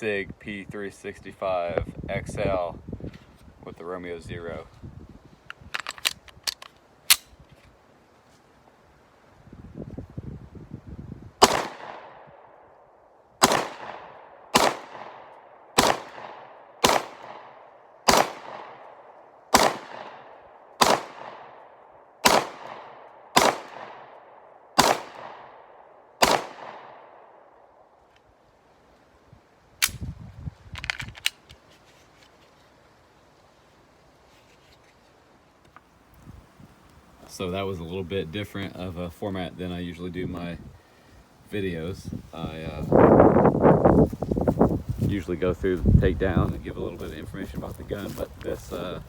Sig P365 XL with the Romeo 0. So that was a little bit different of a format than I usually do my videos. I usually go through the takedown and give a little bit of information about the gun, but this time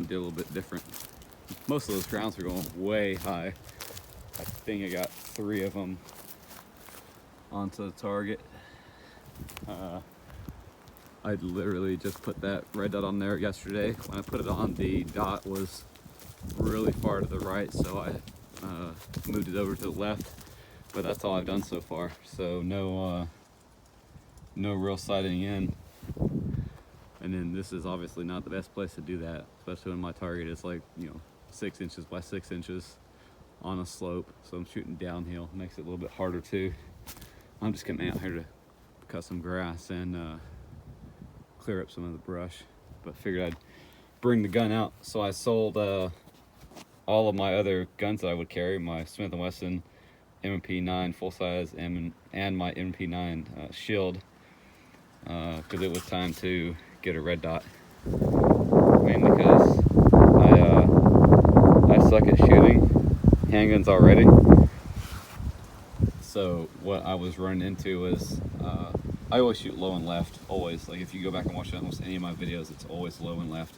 I did a little bit different. Most of those rounds are going way high. I think I got 3 of them onto the target. I literally just put that red dot on there yesterday. When I put it on, the dot was really far to the right, so I moved it over to the left, but that's all I've done so far. So no real sighting in. And then this is obviously not the best place to do that, especially when my target is like, 6 inches by 6 inches on a slope. So I'm shooting downhill, makes it a little bit harder too. I'm just coming out here to cut some grass and clear up some of the brush, but figured I'd bring the gun out. So I sold all of my other guns that I would carry, my Smith & Wesson M&P 9 full size and my M&P 9 shield, because it was time to get a red dot. Mainly because I suck at shooting handguns already. So what I was running into was I always shoot low and left, always. Like if you go back and watch almost any of my videos, it's always low and left.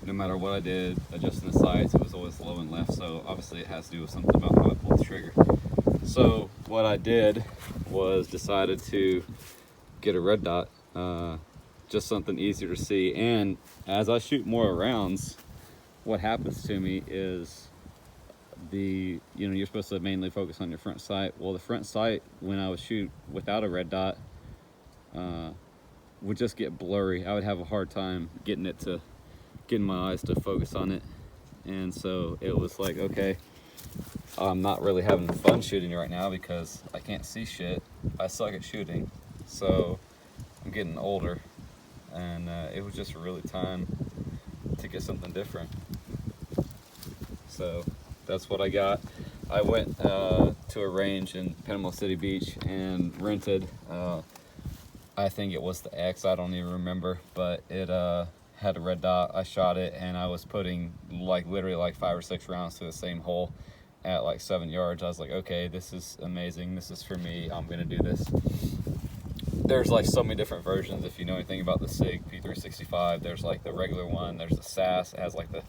No matter what I did, adjusting the sights, it was always low and left. So obviously it has to do with something about how I pulled the trigger. So what I did was decided to get a red dot, just something easier to see. And as I shoot more rounds, what happens to me is you're supposed to mainly focus on your front sight. Well, the front sight, when I would shoot without a red dot, would just get blurry. I would have a hard time getting my eyes to focus on it. And so it was like, okay, I'm not really having fun shooting right now because I can't see shit. I suck at shooting. So I'm getting older, and it was just really time to get something different. So that's what I got. I went to a range in Panama City Beach and rented, I think it was the X, I don't even remember, but it had a red dot. I shot it and I was putting literally 5 or 6 rounds to the same hole at 7 yards. I was like, okay, this is amazing. This is for me. I'm gonna do this. There's so many different versions. If you know anything about the Sig P365, there's the regular one. There's the SAS. It has the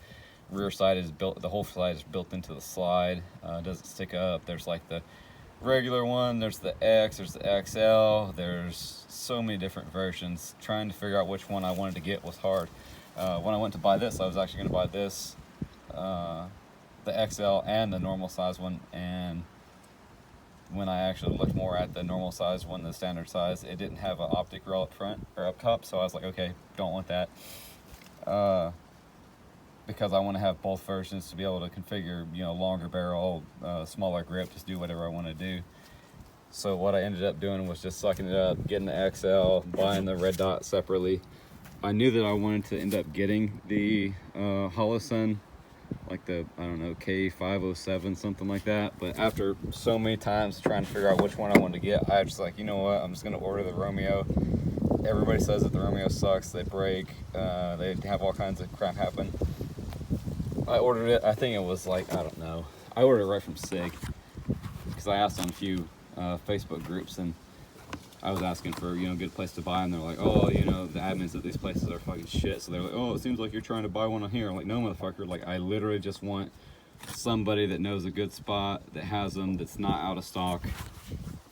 rear side is built. The whole side is built into the slide. Doesn't stick up. There's the regular one. There's the X. There's the XL. There's so many different versions. Trying to figure out which one I wanted to get was hard. When I went to buy this, I was actually going to buy this, the XL and the normal size one. And when I actually looked more at the normal size one, the standard size, it didn't have an optic rail up front or up top. So I was like, okay, don't want that. Because I want to have both versions to be able to configure, longer barrel, smaller grip, just do whatever I want to do. So what I ended up doing was just sucking it up, getting the XL, buying the red dot separately. I knew that I wanted to end up getting the Holosun, the, I don't know, K507, something like that. But after so many times trying to figure out which one I wanted to get, I was just like, you know what, I'm just going to order the Romeo. Everybody says that the Romeo sucks, they break, they have all kinds of crap happen. I ordered it, I think it was I don't know, I ordered it right from Sig, because I asked on a few Facebook groups, and I was asking for, a good place to buy, and they're like, oh, the admins at these places are fucking shit, so they're like, oh, it seems like you're trying to buy one on here. I'm like, no, motherfucker, I literally just want somebody that knows a good spot, that has them, that's not out of stock,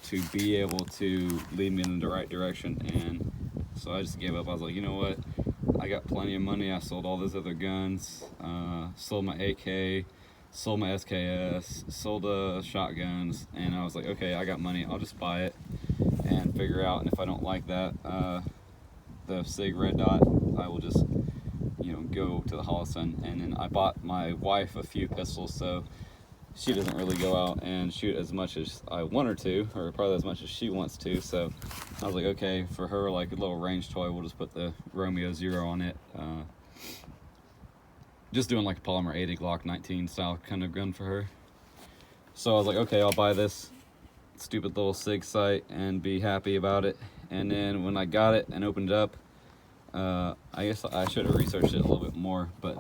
to be able to lead me in the right direction. And so I just gave up. I was like, you know what, I got plenty of money. I sold all those other guns, sold my AK, sold my SKS, sold shotguns, and I was like, okay, I got money, I'll just buy it. and figure out. And if I don't like that, the Sig red dot, I will just, you know, go to the Holosun. And then I bought my wife a few pistols, so she doesn't really go out and shoot as much as I want her to, or probably as much as she wants to. So I was like, okay, for her, like a little range toy, we'll just put the Romeo 0 on it. Just doing like a polymer 80 Glock 19 style kind of gun for her. So I was like, okay, I'll buy this stupid little Sig sight and be happy about it. And then when I got it and opened it up, I guess I should have researched it a little bit more, but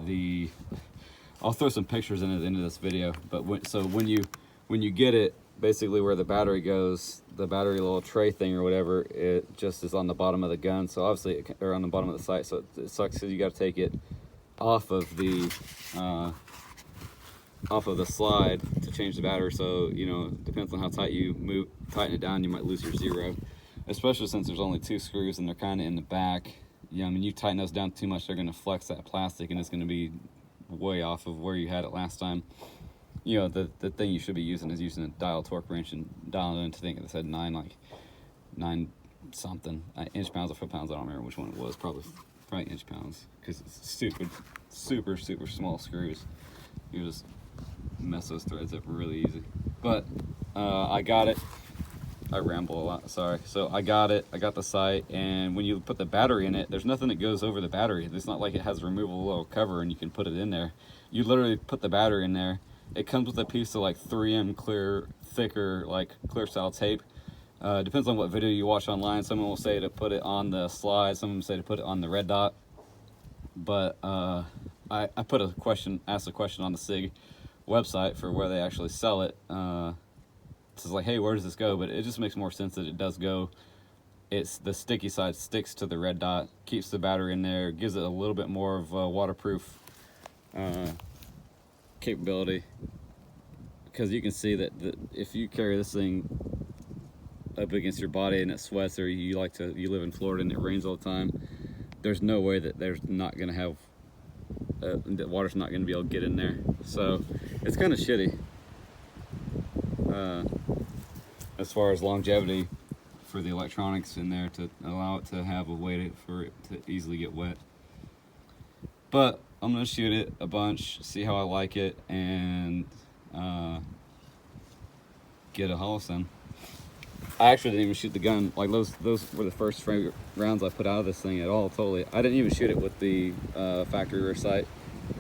I'll throw some pictures in at the end of this video. But when you get it, basically where the battery goes, the battery little tray thing or whatever, it just is on the bottom of the gun. So obviously, or on the bottom of the sight. So it sucks because you got to take it off of the slide to change the battery. So, you know, depends on how tight you tighten it down, you might lose your 0, especially since there's only 2 screws and they're kind of in the back. Yeah, I mean, you tighten those down too much, they're going to flex that plastic and it's going to be way off of where you had it last time. You know, the thing you should be using is using a dial torque wrench and dialing it into, I think it said 9 something inch pounds or foot pounds. I don't remember which one it was. Probably inch pounds, because it's super small screws. You just mess those threads up really easy. But I got it. I ramble a lot, sorry. So I got it, I got the sight, and when you put the battery in it, there's nothing that goes over the battery. It's not like it has a removable little cover and you can put it in there. You literally put the battery in there. It comes with a piece of like 3M clear, thicker, like clear style tape. Depends on what video you watch online. Someone will say to put it on the slide, someone will say to put it on the red dot. But I asked a question on the Sig website for where they actually sell it. It's like, hey, where does this go? But it just makes more sense that it does go. It's the sticky side sticks to the red dot, keeps the battery in there, gives it a little bit more of a waterproof capability. Because you can see that if you carry this thing up against your body and it sweats, or you live in Florida and it rains all the time, there's no way that there's not going to have the water's not going to be able to get in there. So it's kind of shitty as far as longevity for the electronics in there, to allow it to have a way for it to easily get wet. But I'm going to shoot it a bunch, see how I like it, and get a Holosun. I actually didn't even shoot the gun. Like those were the first rounds I put out of this thing at all. Totally, I didn't even shoot it with the factory rear sight.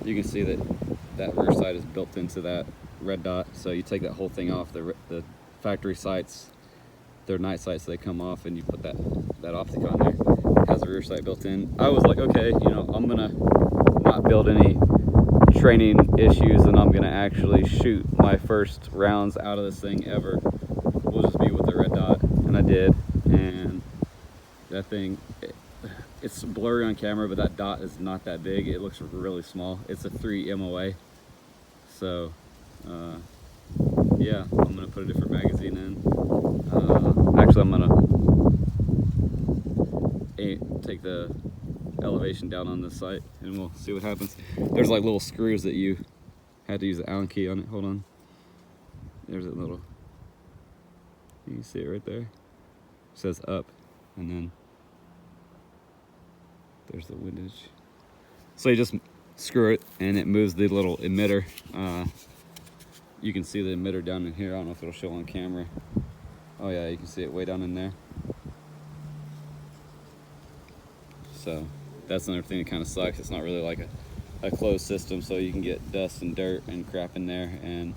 You can see that rear sight is built into that red dot. So you take that whole thing off. The factory sights, they're night sights. So they come off, and you put that optic on there. It has a rear sight built in. I was like, okay, you know, I'm gonna not build any training issues, and I'm gonna actually shoot my first rounds out of this thing ever. Will just be with the red dot, and I did. And that thing, it's blurry on camera, but that dot is not that big. It looks really small. It's a 3 MOA. So yeah, I'm gonna put a different magazine in. Actually, I'm gonna take the elevation down on this sight, and we'll see what happens. There's like little screws that you had to use the Allen key on it. Hold on. There's a little. You can see it right there. It says up, and then there's the windage. So you just screw it, and it moves the little emitter. You can see the emitter down in here. I don't know if it'll show on camera. Oh yeah, you can see it way down in there. So that's another thing that kind of sucks. It's not really like a closed system, so you can get dust and dirt and crap in there, and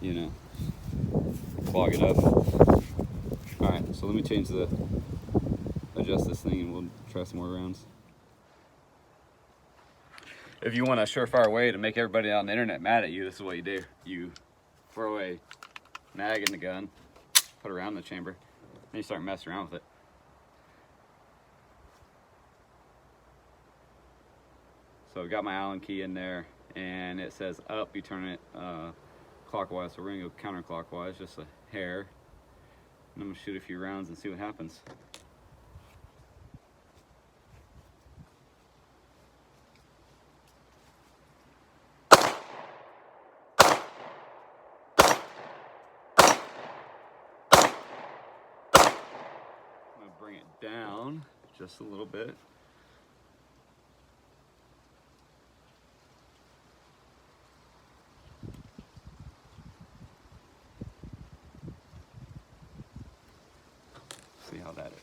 you know, clog it up. All right, so let me adjust this thing, and we'll try some more rounds. If you want a surefire way to make everybody on the internet mad at you, this is what you do. You throw a mag in the gun, put it around the chamber, then you start messing around with it. So I've got my Allen key in there, and it says up. You turn it clockwise, so we're gonna go counterclockwise, just a hair. And I'm gonna shoot a few rounds and see what happens. bring it down just a little bit. See how that is.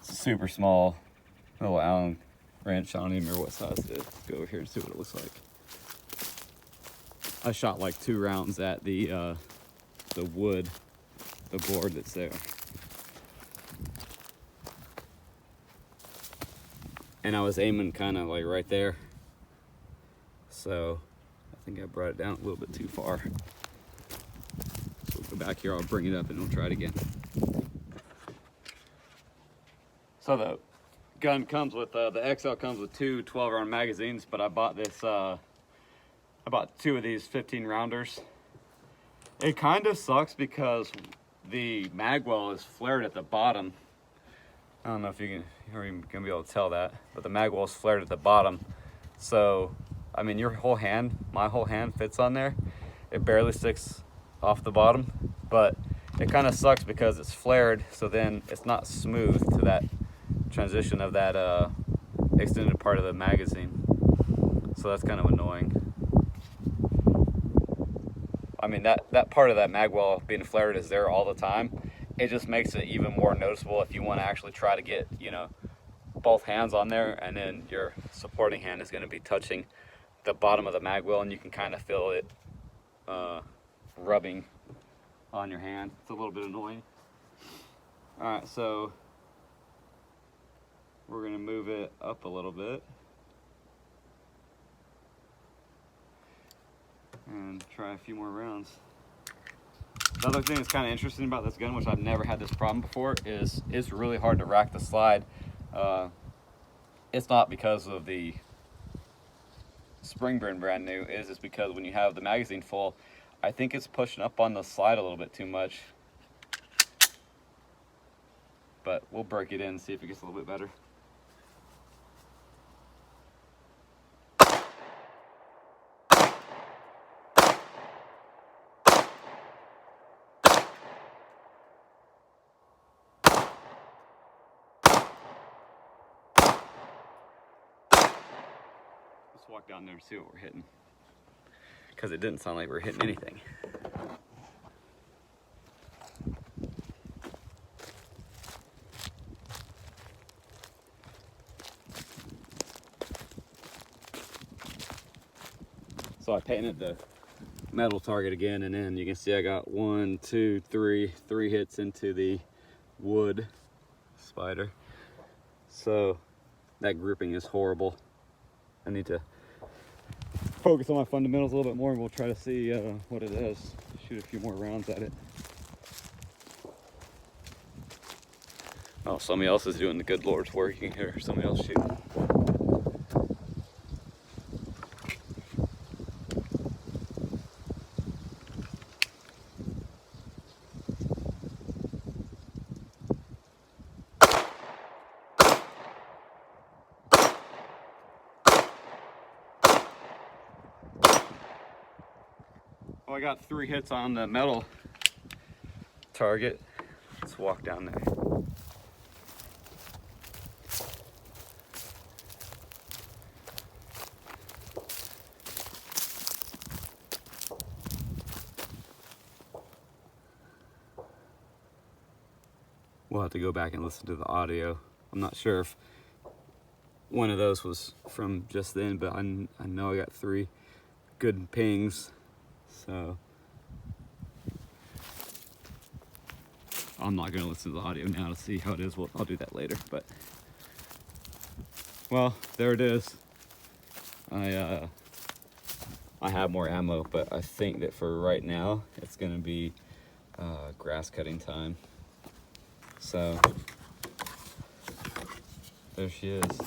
Super small little Allen wrench. I don't even remember what size it is. Let's go over here and see what it looks like. I shot like 2 rounds at the wood, the board that's there. And I was aiming kind of like right there. So I think I brought it down a little bit too far. So we'll go back here, I'll bring it up and we'll try it again. So the gun comes with, the XL comes with 2 12-round magazines, but I bought this, I bought 2 of these 15 rounders. It kind of sucks because the mag well is flared at the bottom. I don't know if you're even gonna be able to tell that, but the mag well is flared at the bottom. So, I mean, your whole hand, my whole hand fits on there. It barely sticks off the bottom, but it kind of sucks because it's flared, so then it's not smooth to that transition of that extended part of the magazine. So that's kind of annoying. I mean, that part of that mag well being flared is there all the time. It just makes it even more noticeable if you want to actually try to get, you know, both hands on there, and then your supporting hand is going to be touching the bottom of the mag well, and you can kind of feel it rubbing on your hand. It's a little bit annoying. All right, so we're going to move it up a little bit and try a few more rounds. The other thing that's kind of interesting about this gun, which I've never had this problem before, is it's really hard to rack the slide. It's not because of the spring being brand new, it's just because when you have the magazine full, I think it's pushing up on the slide a little bit too much. But we'll break it in and see if it gets a little bit better. Let's walk down there and see what we're hitting, because it didn't sound like we were hitting anything. So I painted the metal target again, and then you can see I got 1, 2, 3 hits into the wood spider. So that grouping is horrible. I need to focus on my fundamentals a little bit more, and we'll try to see what it is. Shoot a few more rounds at it. Oh, somebody else is doing the good Lord's work. You can hear somebody else shooting. Well, I got 3 hits on the metal target. Let's walk down there. We'll have to go back and listen to the audio. I'm not sure if one of those was from just then, but I know I got 3 good pings. So I'm not going to listen to the audio now to see how it is. Well, I'll do that later. But well, there it is. I have more ammo, but I think that for right now it's going to be grass cutting time. So there she is.